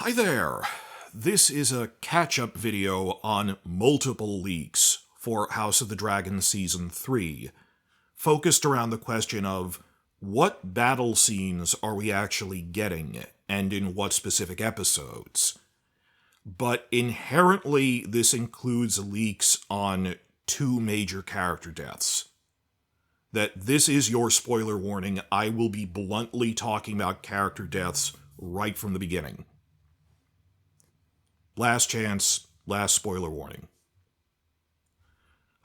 Hi there! This is a catch-up video on multiple leaks for House of the Dragon Season 3, focused around the question of what battle scenes are we actually getting, and in what specific episodes. But inherently, this includes leaks on two major character deaths. That this is your spoiler warning. I will be bluntly talking about character deaths right from the beginning. Last chance, last spoiler warning.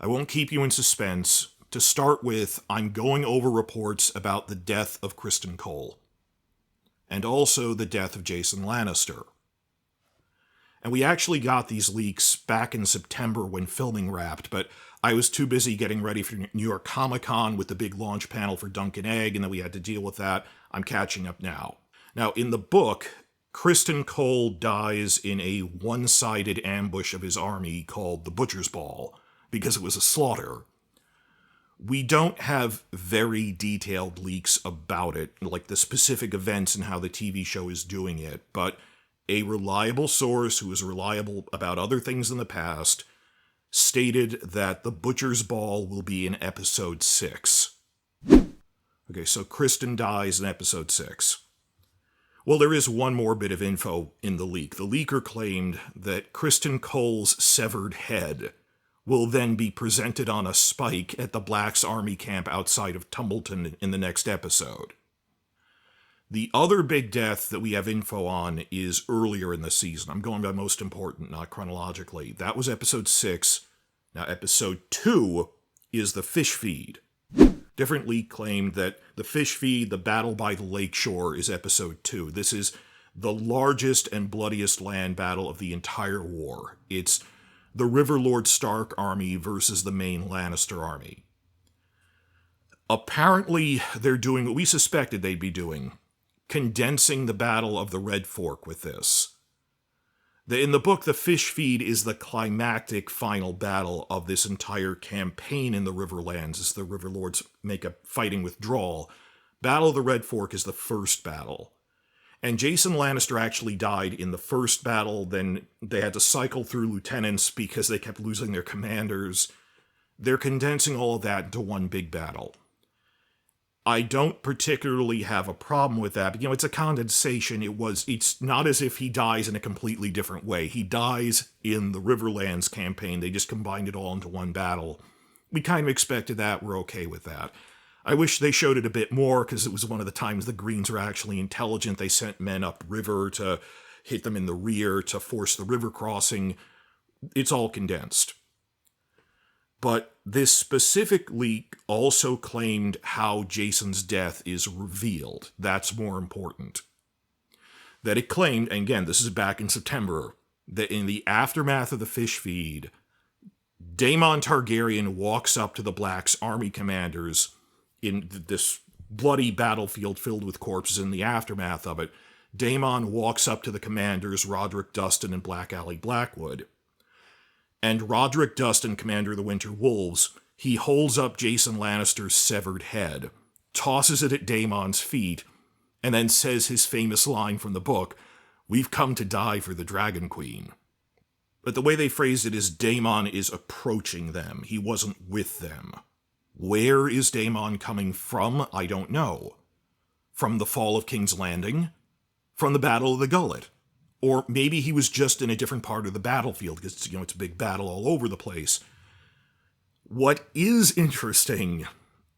I won't keep you in suspense. To start with, I'm going over reports about the death of Criston Cole, and also the death of Jason Lannister. And we actually got these leaks back in September when filming wrapped, but I was too busy getting ready for New York Comic-Con with the big launch panel for Dunk and Egg, and then we had to deal with that. I'm catching up now. Now, in the book, Criston Cole dies in a one-sided ambush of his army called the Butcher's Ball, because it was a slaughter. We don't have very detailed leaks about it, like the specific events and how the TV show is doing it, but a reliable source who is reliable about other things in the past stated that the Butcher's Ball will be in episode 6. Okay, so Criston dies in episode 6. Well, there is one more bit of info in the leak. The leaker claimed that Criston Cole's severed head will then be presented on a spike at the Black's army camp outside of Tumbleton in the next episode. The other big death that we have info on is earlier in the season. I'm going by most important, not chronologically. That was episode 6. Now, episode 2 is the Fishfeed. Different leak claimed that the Fishfeed, the battle by the lakeshore, is episode 2. This is the largest and bloodiest land battle of the entire war. It's the River Lord Stark army versus the main Lannister army. Apparently, they're doing what we suspected they'd be doing, condensing the Battle of the Red Fork with this. In the book, the Fishfeed is the climactic final battle of this entire campaign in the Riverlands, as the River Lords make a fighting withdrawal. Battle of the Red Fork is the first battle. And Jason Lannister actually died in the first battle, then they had to cycle through lieutenants because they kept losing their commanders. They're condensing all of that into one big battle. I don't particularly have a problem with that, but, it's a condensation. It's not as if he dies in a completely different way. He dies in the Riverlands campaign. They just combined it all into one battle. We kind of expected that. We're okay with that. I wish they showed it a bit more, because it was one of the times the Greens are actually intelligent. They sent men upriver to hit them in the rear to force the river crossing. It's all condensed. But this specific leak also claimed how Jason's death is revealed. That's more important. That it claimed, and again, this is back in September, that in the aftermath of the Fishfeed, Daemon Targaryen walks up to the Black's army commanders in this bloody battlefield filled with corpses. In the aftermath of it, Daemon walks up to the commanders, Roderick, Dustin, and Black Alley Blackwood. And Roderick, Dustin, commander of the Winter Wolves, he holds up Jason Lannister's severed head, tosses it at Daemon's feet, and then says his famous line from the book, "We've come to die for the Dragon Queen." But the way they phrased it is Daemon is approaching them. He wasn't with them. Where is Daemon coming from? I don't know. From the fall of King's Landing? From the Battle of the Gullet? Or maybe he was just in a different part of the battlefield, because, it's a big battle all over the place. What is interesting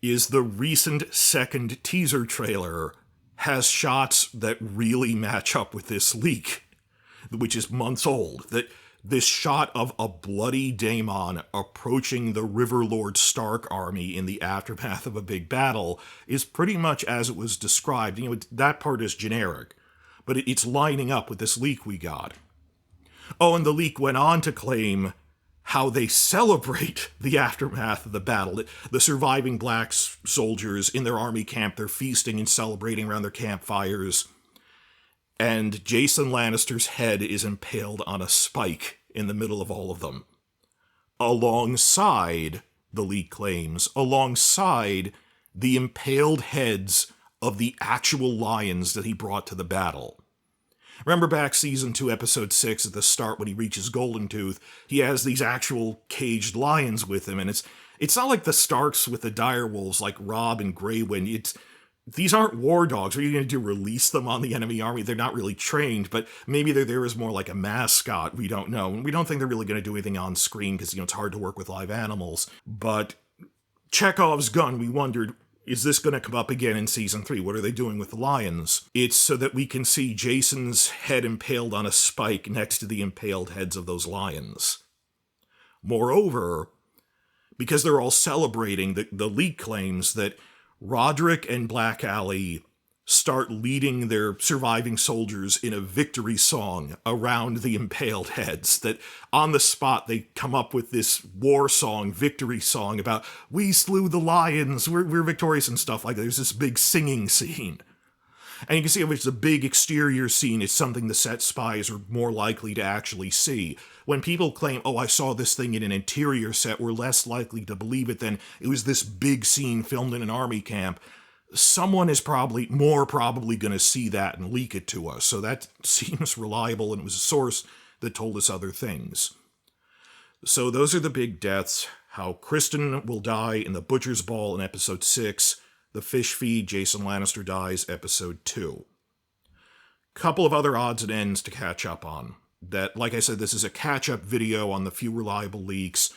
is the recent second teaser trailer has shots that really match up with this leak, which is months old. That this shot of a bloody Daemon approaching the River Lord Stark army in the aftermath of a big battle is pretty much as it was described. That part is generic, but it's lining up with this leak we got. Oh, and the leak went on to claim how they celebrate the aftermath of the battle. The surviving Black soldiers in their army camp, they're feasting and celebrating around their campfires. And Jason Lannister's head is impaled on a spike in the middle of all of them. Alongside, the leak claims, alongside the impaled heads of the actual lions that he brought to the battle. Remember back season 2, episode 6, at the start when he reaches Golden Tooth, he has these actual caged lions with him, and it's not like the Starks with the direwolves like Robb and Grey Wind. These aren't war dogs. What are you going to do, release them on the enemy army? They're not really trained, but maybe they're there as more like a mascot. We don't know. And we don't think they're really going to do anything on screen because, it's hard to work with live animals. But Chekhov's gun, we wondered, is this going to come up again in season 3? What are they doing with the lions? It's so that we can see Jason's head impaled on a spike next to the impaled heads of those lions. Moreover, because they're all celebrating, the leak claims that Roderick and Black Alley start leading their surviving soldiers in a victory song around the impaled heads. That on the spot they come up with this war song, victory song about, we slew the lions, we're victorious and stuff like that. There's this big singing scene. And you can see if it's a big exterior scene, it's something the set spies are more likely to actually see. When people claim, oh, I saw this thing in an interior set, we're less likely to believe it than it was this big scene filmed in an army camp. Someone is more probably going to see that and leak it to us. So that seems reliable, and it was a source that told us other things. So those are the big deaths. How Criston will die in the Butcher's Ball in episode 6. The Fishfeed, Jason Lannister dies, episode 2. Couple of other odds and ends to catch up on. That, like I said, this is a catch-up video on the few reliable leaks.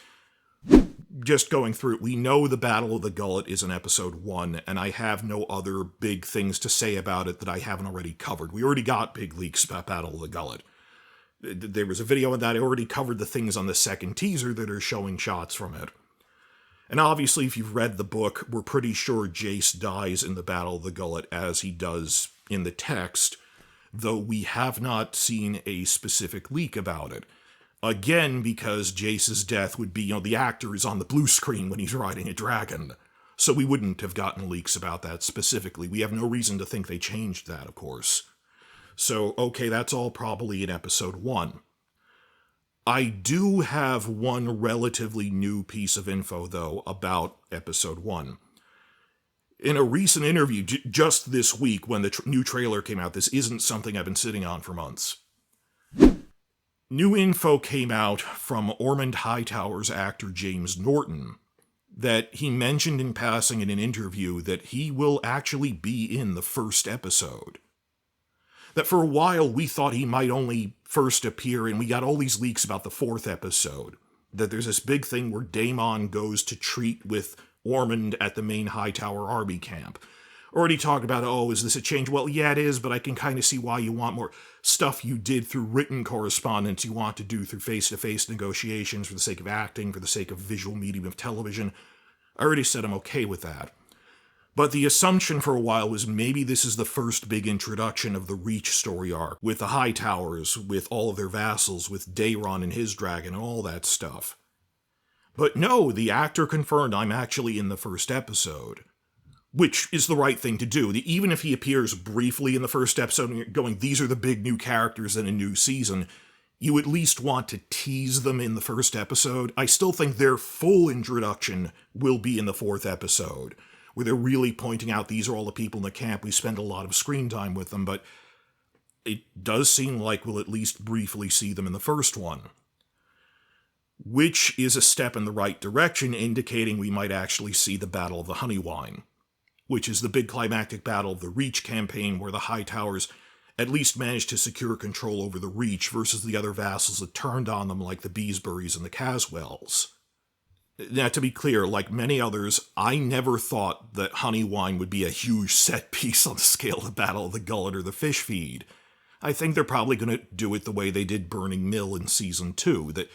Just going through it, we know the Battle of the Gullet is in episode 1, and I have no other big things to say about it that I haven't already covered. We already got big leaks about Battle of the Gullet. There was a video on that. I already covered the things on the second teaser that are showing shots from it. And obviously, if you've read the book, we're pretty sure Jace dies in the Battle of the Gullet as he does in the text, though we have not seen a specific leak about it. Again, because Jace's death would be, the actor is on the blue screen when he's riding a dragon. So we wouldn't have gotten leaks about that specifically. We have no reason to think they changed that, of course. So, okay, that's all probably in episode 1. I do have one relatively new piece of info, though, about episode 1. In a recent interview, just this week, when the new trailer came out, this isn't something I've been sitting on for months. New info came out from Ormund Hightower's actor James Norton, that he mentioned in passing in an interview that he will actually be in the first episode. That for a while we thought he might only first appear, and we got all these leaks about the 4th episode. That there's this big thing where Daemon goes to treat with Ormund at the main Hightower army camp. Already talked about, oh, is this a change? Well, yeah, it is, but I can kind of see why you want more stuff you did through written correspondence you want to do through face-to-face negotiations for the sake of acting, for the sake of visual medium of television. I already said I'm okay with that. But the assumption for a while was maybe this is the first big introduction of the Reach story arc, with the Hightowers, with all of their vassals, with Daeron and his dragon, and all that stuff. But no, the actor confirmed I'm actually in the first episode. Which is the right thing to do. Even if he appears briefly in the first episode and you're going, these are the big new characters in a new season, you at least want to tease them in the first episode. I still think their full introduction will be in the 4th episode, where they're really pointing out these are all the people in the camp. We spend a lot of screen time with them, but it does seem like we'll at least briefly see them in the first one. Which is a step in the right direction, indicating we might actually see the Battle of the Honeywine, which is the big climactic battle of the Reach campaign where the Hightowers at least managed to secure control over the Reach versus the other vassals that turned on them like the Beesburys and the Caswells. Now, to be clear, like many others, I never thought that Honeywine would be a huge set piece on the scale of the Battle of the Gullet or the Fishfeed. I think they're probably going to do it the way they did Burning Mill in Season 2, that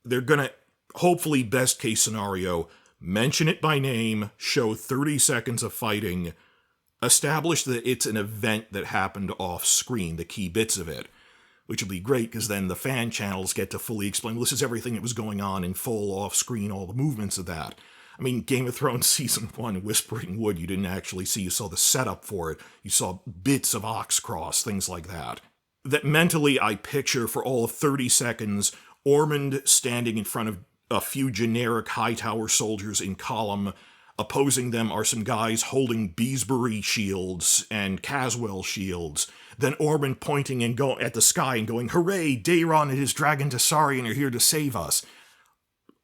they're going to, hopefully best case scenario, mention it by name, show 30 seconds of fighting, establish that it's an event that happened off-screen, the key bits of it, which would be great because then the fan channels get to fully explain, well, this is everything that was going on in full off-screen, all the movements of that. I mean, Game of Thrones Season 1, Whispering Wood, you didn't actually see, you saw the setup for it, you saw bits of Oxcross, things like that. That mentally I picture for all of 30 seconds, Ormund standing in front of a few generic Hightower soldiers in column. Opposing them are some guys holding Beesbury shields and Caswell shields, Then Ormund pointing and going at the sky and going, "Hooray, Daeron and his dragon Tessarion are here to save us."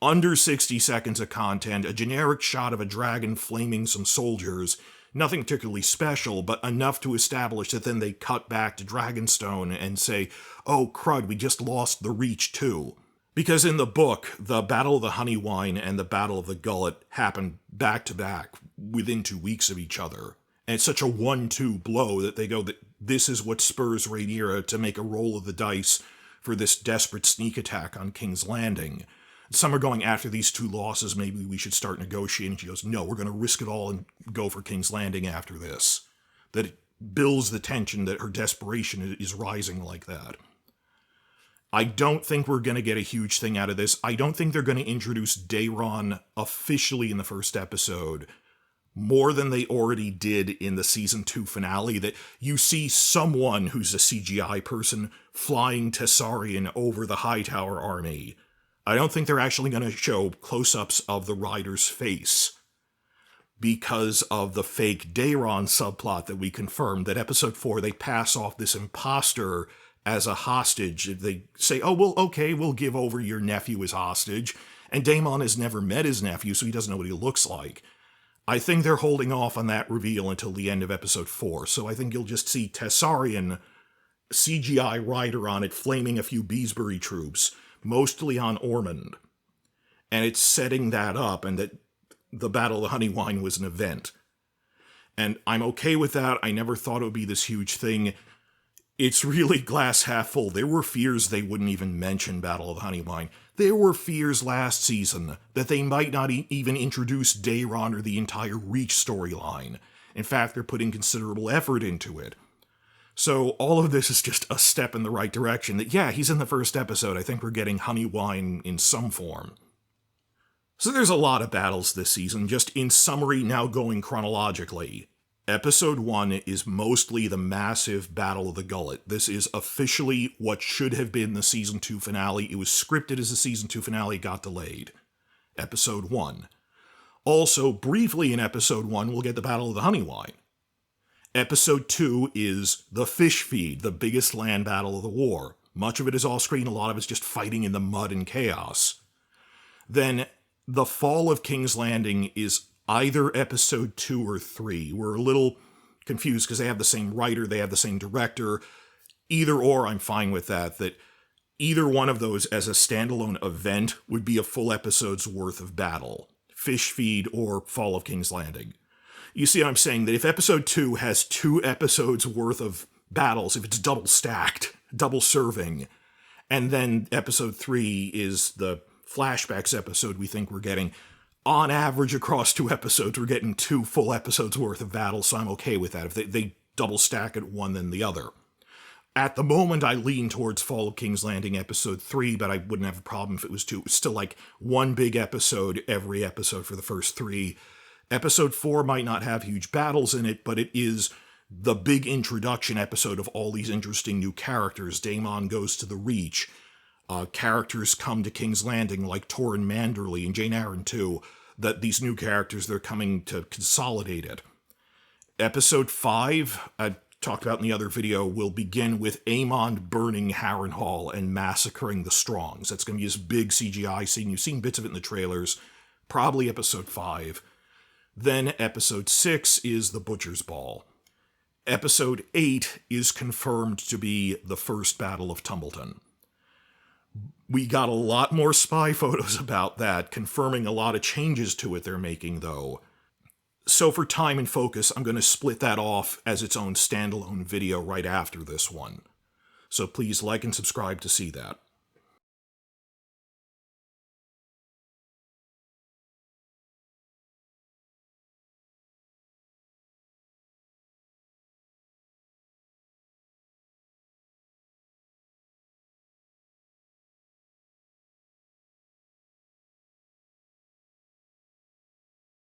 Under 60 seconds of content, a generic shot of a dragon flaming some soldiers, nothing particularly special, but enough to establish that then they cut back to Dragonstone and say, "Oh crud, we just lost the Reach too." Because in the book, the Battle of the Honeywine and the Battle of the Gullet happened back to back within 2 weeks of each other. And it's such a 1-2 blow that they go that this is what spurs Rhaenyra to make a roll of the dice for this desperate sneak attack on King's Landing. Some are going, after these 2 losses, maybe we should start negotiating. She goes, "No, we're going to risk it all and go for King's Landing after this." That it builds the tension that her desperation is rising like that. I don't think we're going to get a huge thing out of this. I don't think they're going to introduce Daeron officially in the first episode, more than they already did in the season 2 finale, that you see someone who's a CGI person flying Tessarion over the Hightower army. I don't think they're actually going to show close-ups of the rider's face because of the fake Daeron subplot that we confirmed that episode 4 they pass off this imposter as a hostage. They say, "Oh, well, okay, we'll give over your nephew as hostage." And Daemon has never met his nephew, so he doesn't know what he looks like. I think they're holding off on that reveal until the end of episode 4, so I think you'll just see Tessarion, CGI rider on it, flaming a few Beesbury troops, mostly on Ormund. And it's setting that up, and that the Battle of the Honeywine was an event. And I'm okay with that. I never thought it would be this huge thing. It's really glass half full. There were fears they wouldn't even mention Battle of the Honeywine. There were fears last season that they might not even introduce Daeron or the entire Reach storyline. In fact, they're putting considerable effort into it. So all of this is just a step in the right direction. That, yeah, he's in the first episode. I think we're getting Honeywine in some form. So there's a lot of battles this season. Just in summary, now going chronologically. Episode 1 is mostly the massive Battle of the Gullet. This is officially what should have been the Season 2 finale. It was scripted as a Season 2 finale, got delayed. Episode 1. Also, briefly in Episode 1, we'll get the Battle of the Honeywine. Episode 2 is the Fishfeed, the biggest land battle of the war. Much of it is off-screen, a lot of it's just fighting in the mud and chaos. Then, the Fall of King's Landing is either episode 2 or 3. We're a little confused because they have the same writer, they have the same director. Either or, I'm fine with that. That either one of those as a standalone event would be a full episode's worth of battle. Fishfeed or Fall of King's Landing. You see what I'm saying? That if episode 2 has 2 episodes worth of battles, if it's double stacked, double serving, and then episode 3 is the flashbacks episode we think we're getting, on average, across 2 episodes, we're getting 2 full episodes worth of battle, so I'm okay with that. If they double stack it one then the other. At the moment, I lean towards Fall of King's Landing episode 3, but I wouldn't have a problem if it was 2. It was still like one big episode every episode for the first 3. Episode 4 might not have huge battles in it, but it is the big introduction episode of all these interesting new characters. Daemon goes to the Reach. Characters come to King's Landing like Torrhen Manderly and Jane Arryn too. That these new characters, they're coming to consolidate it. Episode 5, I talked about in the other video, will begin with Aemond burning Harrenhal and massacring the Strongs. That's going to be this big CGI scene. You've seen bits of it in the trailers. Probably episode 5. Then episode 6 is the Butcher's Ball. Episode 8 is confirmed to be the first Battle of Tumbleton. We got a lot more spy photos about that, confirming a lot of changes to it they're making, though. So for time and focus, I'm going to split that off as its own standalone video right after this one. So please like and subscribe to see that.